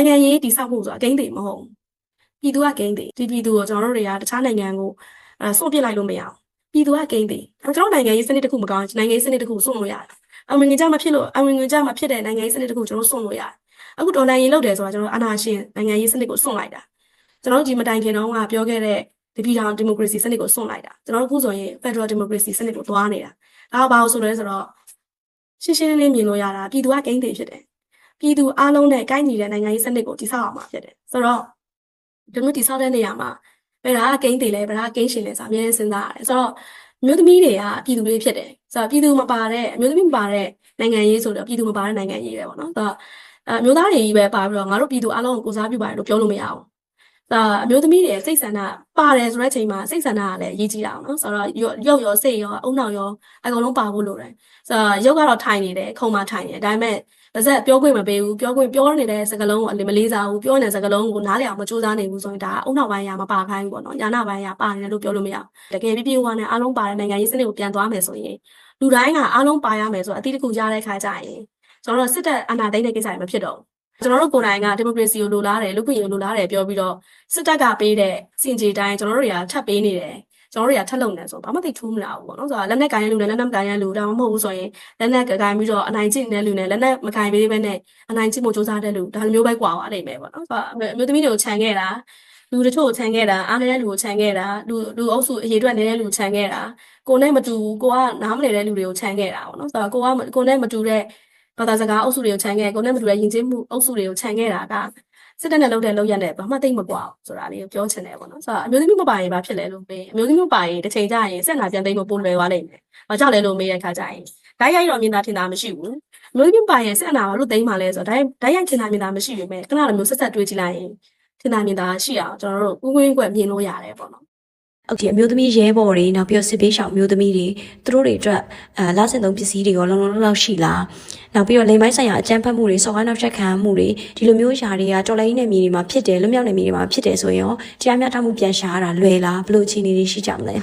နိုင်ငံရေးတည်ဆောက်မှုဆိုတာဂိမ်းတွေမဟုတ်ဘူးပြည်သူကဂိမ်းတွေဒီပြည်သူကိုကျွန်တော်တို့တွေကတခြားနိုင်ငံကိုစွန့်ပစ်လိုက်လို့မရအောင်ပြည်သူကဂိမ်းတွေကျွန်တော်နိုင်ငံရေးစနစ်တစ်ခုမကောင်းနိုင်ငံရေးစနစ်တစ်ခုစွန့်လို့ရတယ်အဝင်ငွေကြမဖြစ်လို့အဝင်ငွေကြမဖြစ်တဲ့နိုင်ငံရေးစနစ်တစ်ခုကျွန်တော်စွန့်လို့ရတယ်အခုဒေါ်လာရေးလောက်တယ်ဆိုတာကျွန်တော်အာဏာရှင်နိုင်ငံရေးစနစ်ကိုစွန့်လိုက်တာကျွန်တော်ဒီမတိုင်ခင်တော့ကပြောခဲ့တဲ့ဒီပြည်ထောင်ဒီမိုကရေစီစနစ်ကိုစွန့်လိုက်တာကျွန်တော်တို့အခုဆိုရင် Federal Democracy စနစ်ကိုသွားနေတာဒါကဘာလို့ဆိုလဲဆိုတော့ရှင်းရှင်းလင်းလင်းမြင်လို့ရတာပြည်သူကဂိမ်းတွေဖြစ်တယ်ပြည်သူအားလုံးနဲ့ကိုက်ညီတဲ့နိုင်ငံရေးစနစ်ကိုတည်ဆောက်အောင်မှာဖြစ်တယ်ဆိုတော့ဒီလိုတည်ဆောက်တဲ့နေရာမှာဘယ်ဟာဂိမ်းတွေလဲဘယ်ဟာဂိမ်းရှင်လဲဆိုတာအများကြီးစဉ်းစားရတယ်ဆိုတော့မျိုးသမီးတွေကပြည်သူတွေဖြစ်တယ်ဆိုတော့ပြည်သူမပါတဲ့အမျိုးသမီးမပါတဲ့နိုင်ငံရေးဆိုတော့ပြည်သူမပါတဲ့နိုင်ငံရေးပဲပေါ့နော်ဆိုတော့အမျိုးသားတွေကြီးပဲပါပြီးတော့ငါတို့ပြည်သူအားလုံးကိုကိုစားပြုပါတယ်လို့ပြောလို့မရဘူးအမျိုးသမီးတွေစိတ်ဆန္ဒပါတယ်ဆိုတဲ့အချိန်မှာစိတ်ဆန္ဒကလည်းအရေးကြီးတာအောင်နော်ဆိုတော့ရုပ်ရောစိတ်ရောအုံနောက်ရောအကုန်လုံးပါဖို့လိုတယ်ဆိုတော့ရုပ်ကတော့ထိုင်နေတယ်ခုံမှထိုင်နေတယ်ဒါပေမဲ့ပါဇက်ပြောခွင့်မပေးဘူးပြောနေတဲ့စကားလုံးကိုမလေးစားဘူးပြောနေတဲ့စကားလုံးကိုနားလည်အောင်မကြိုးစားနိုင်ဘူးဆိုရင်ဒါအုံနောက်ပိုင်းရမပါခိုင်းဘူးပေါ့နော်ညာနာပိုင်းရပါတယ်လို့ပြောလို့မရဘူးတကယ်ပြည့်ဝနဲ့အားလုံးပါတဲ့နိုင်ငံရေးစနစ်ကိုပြန်သွားမယ်ဆိုရင်လူတိုင်းကအားလုံးပါရမယ်ဆိုတော့အတိတ်တစ်ခုရတဲ့ခါကျရင်ကျွန်တော်တို့စစ်တပ်အာဏာသိမ်းတဲ့ကိစ္စတွေမဖြစ်တော့ဘူးကျွန်တော်တို့ကိုယ်တိုင်ကဒီမိုကရေစီကိုလိုလားတယ်လူ့ခွင့်ရေးကိုလိုလားတယ်ပြောပြီးတော့စစ်တပ်ကပေးတဲ့စင်ကြေတိုင်းကျွန်တော်တို့တွေကထပ်ပေးနေတယ်ကျွန်တော်တို့တွေကထပ်လုံနေဆိုဘာမှသိထူးမလာဘူးပေါ့နော်ဆိုတော့လက်နက်ကိုင်ရလူနဲ့လက်နက်မကိုင်ရလူဒါမှမဟုတ်ဘူးဆိုရင်လက်နက်ကိုင်ပြီးတော့အနိုင်ကျင့်တဲ့လူနဲ့လက်နက်မကိုင်ပေးဘဲနဲ့အနိုင်ကျင့်မှုစူးစမ်းတဲ့လူဒါလိုမျိုးပဲကွာသွားနိုင်မယ်ပေါ့နော်ဆိုတော့အမျိုးသမီးတွေကိုခြံခဲ့တာလူတချို့ကိုခြံခဲ့တာအားနေတဲ့လူကိုခြံခဲ့တာလူအုပ်စုအရေးအတွက်နေတဲ့လူကိုခြံခဲ့တာကိုနဲ့မတူကိုကနားမလည်တဲ့လူတွေကိုခြံခဲ့တာပေါ့နော်ဆိုတော့ကိုနဲ့မတူတဲ့ဘာသာစကားအုပ်စုတွေကိုခြံခဲ့ကိုနဲ့မတူတဲ့ယဉ်ကျေးမှုအုပ်စုတွေကိုခြံခဲ့တာကစစ်တပ်နဲ့လုပ်တဲ့လုပ်ရက်နဲ့ဘာမှသိမ့်မကွာဘူးဆိုတာလေးကိုပြောချင်တယ်ပေါ့နော်ဆိုတော့အမျိုးသမီးမပါရင်ဘာဖြစ်လဲလို့မေးအမျိုးသမီးမပါရင်တစ်ချိန်ကျရင်ဆက်လာပြန်သိမ့်မပို့လွယ်သွားလိမ့်မယ်။ဘာကြောင့်လဲလို့မေးတဲ့အခါကျရင်ဓာတ်ရိုက်တော့မြင်တာထင်တာမရှိဘူး။အမျိုးသမီးပါရင်ဆက်လာဘာလို့သိမ့်မှလဲဆိုတော့ဓာတ်ရိုက်ထင်တာမြင်တာမရှိပေမဲ့ခဏလိုမျိုးဆက်တွေးကြည့်လိုက်ရင်ထင်တာမြင်တာရှိအောင်ကျွန်တော်တို့ဥကွင်းကွက်မြင်လို့ရတယ်ပေါ့နော်โอเคအမျိုးသမီးရဲဘော်တွေနောက်ပြီးတော့စစ်ပေးရှောင်အမျိုးသမီးတွေသူတို့တွေအတွက်လဆင်သုံးပစ္စည်းတွေရောလုံလောက်ရှိလားနောက်ပြီးတော့လိမ်ပိုင်းဆိုင်ရာအကြမ်းဖက်မှုတွေစော်ကားနောက်ချက်ခံမှုတွေဒီလိုမျိုးຢာတွေကတော်လိုင်းနယ်မြေတွေမှာဖြစ်တယ်လွတ်မြောက်နယ်မြေတွေမှာဖြစ်တယ်ဆိုရင်ရောတရားမျှတမှုပြန်ရှာရတာလွယ်လားဘယ်လိုအခြေအနေတွေရှိကြမလဲ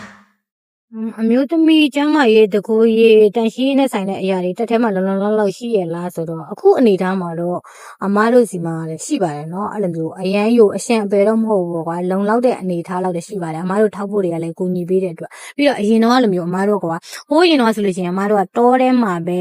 အမျိုးသမီးကျမ်းမာရေးတကူရေးတန်ရှင်းနဲ့ဆိုင်တဲ့အရာတွေတက်ထဲမှာလောက်ရှိရလားဆိုတော့အခုအနေထားမှာတော့အမားတို့စီမှာလည်းရှိပါတယ်เนาะအဲ့လိုမျိုးအရန်ယူအရှင်အပယ်တော့မဟုတ်ဘူးကွာလုံလောက်တဲ့အနေထားလောက်တည်းရှိပါတယ်အမားတို့ထောက်ဖို့တွေကလည်းကိုညီပေးတဲ့အတွက်ပြီးတော့အရင်တော့အဲ့လိုမျိုးအမားတို့ကွာဟိုးရင်တော့ဆိုလို့ရှိရင်အမားတို့ကတောထဲမှာပဲ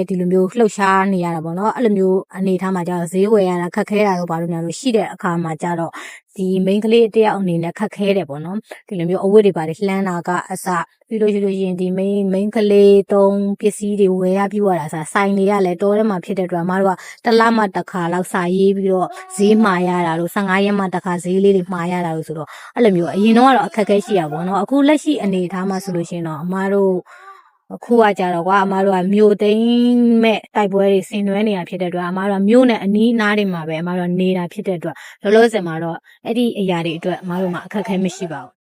ဒီလိုမျိုးလှုပ်ရှားနေရတာပေါ့เนาะအဲ့လိုမျိုးအနေထားမှာကျတော့ဈေးဝယ်ရတာခက်ခဲတာတော့ဘာလို့များလို့ရှိတဲ့အခါမှာကျတော့ဒီ main ကလေးတယောက်အနေနဲ့ခက်ခဲတယ်ပေါ့နော်ဒီလိုမျိုးအဝတ်တွေပါတယ်လှမ်းတာကအစပြီးလို့ရှိလို့ရင်ဒီ main ကလေးတုံးပစ္စည်းတွေဝယ်ရပြီးွားတာဆိုင်တွေကလည်းတောထဲမှာဖြစ်တဲ့အတွက်အမတို့ကတစ်လမှတစ်ခါလောက်စာရေးပြီးတော့ဈေးမှာရတာလို့15ရက်မှတစ်ခါဈေးလေးတွေမှာရတာလို့ဆိုတော့အဲ့လိုမျိုးအရင်တော့အခက်အခဲရှိရပါဘောနော်အခုလက်ရှိအနေအထားမှာဆိုလို့ရှိရင်တော့အမတို့အခုကကြတော့ကွာအမတို့ကမြို့သိမ်းမဲ့တိုက်ပွဲတွေဆင်နွှဲနေတာဖြစ်တဲ့အတွက်အမတို့ကမြို့နဲ့အနီးအနားတွေမှာပဲအမတို့ကနေတာဖြစ်တဲ့အတွက်လောလောဆယ်မှာတော့အဲ့ဒီအရာတွေအတွက်အမတို့မှာအခက်အခဲမရှိပါဘူး